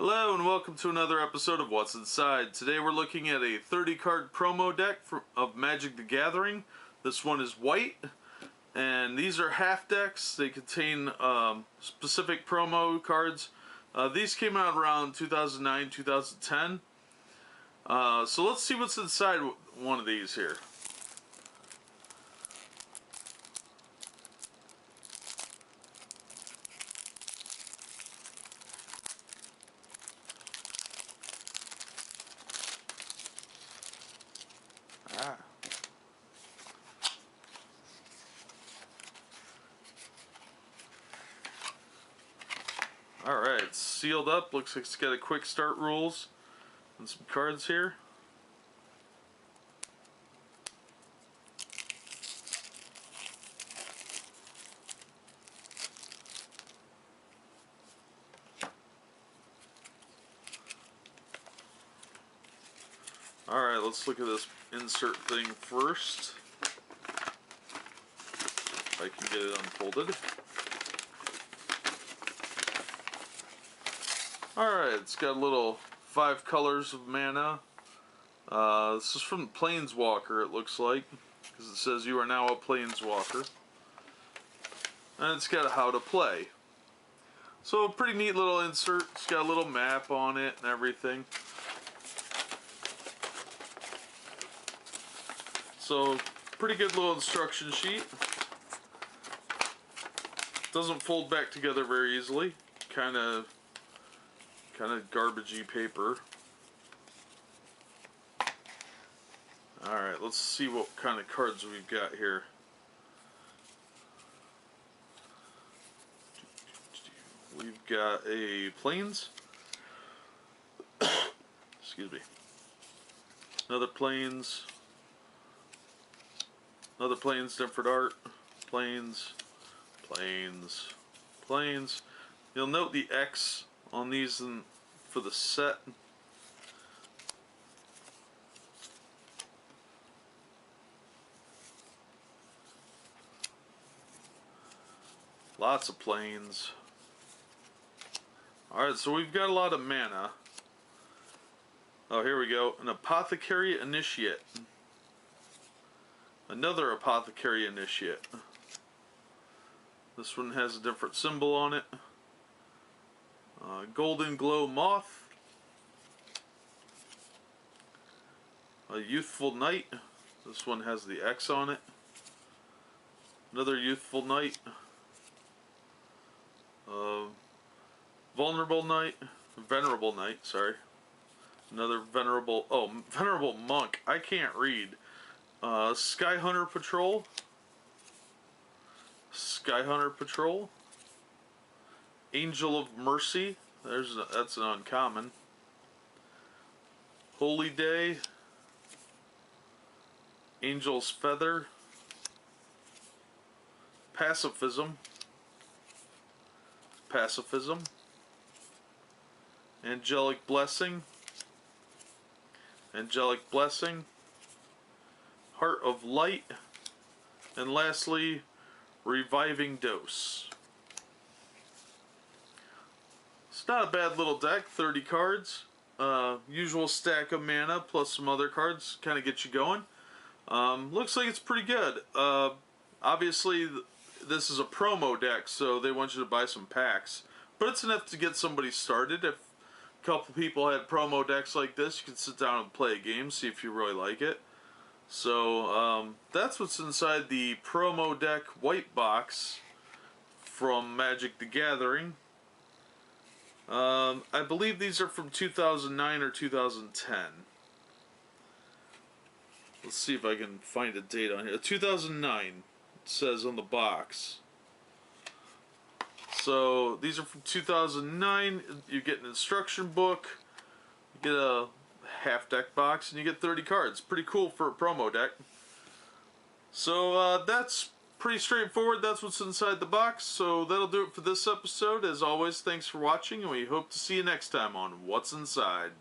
Hello and welcome to another episode of What's Inside. Today we're looking at a 30 card promo deck of Magic the Gathering. This one is white, and these are half decks. They contain specific promo cards. These came out around 2009, 2010. So let's see what's inside one of these here. Alright, it's sealed up. Looks like it's got a quick start rules and some cards here. Alright, let's look at this insert thing first. If I can get it unfolded. Alright, it's got a little 5 colors of mana. This is from Planeswalker, it looks like, because it says you are now a Planeswalker. And it's got a how to play. So a pretty neat little insert. It's got a little map on it and everything. So pretty good little instruction sheet. Doesn't fold back together very easily. Kind of garbagey paper. Alright, let's see what kind of cards we've got here. We've got a Plains. Excuse me. Another Plains. Another Plains, Different Art. Plains. Plains. Plains. You'll note the X on these for the set. Lots of Plains. Alright, so we've got a lot of mana. Oh, here we go. An Apothecary Initiate. Another Apothecary Initiate. This one has a different symbol on it. Golden Glow Moth. A Youthful Knight. This one has the X on it. Another Youthful Knight. Venerable Knight, sorry. Another Venerable Monk. I can't read. Sky Hunter Patrol. Angel of Mercy. That's an uncommon. Holy Day. Angel's Feather. Pacifism. Angelic Blessing. Heart of Light. And lastly, Reviving Dose. It's not a bad little deck, 30 cards. Usual stack of mana plus some other cards, kind of get you going. Looks like it's pretty good. Obviously, this is a promo deck, so they want you to buy some packs. But it's enough to get somebody started. If a couple people had promo decks like this, you can sit down and play a game, see if you really like it. So, that's what's inside the promo deck white box from Magic the Gathering. I believe these are from 2009 or 2010. Let's see if I can find a date on here. 2009, it says on the box. So, these are from 2009. You get an instruction book, you get a half deck box, and you get 30 cards. Pretty cool for a promo deck. So, that's pretty straightforward. That's what's inside the box. So that'll do it for this episode. As always, thanks for watching, and we hope to see you next time on What's Inside.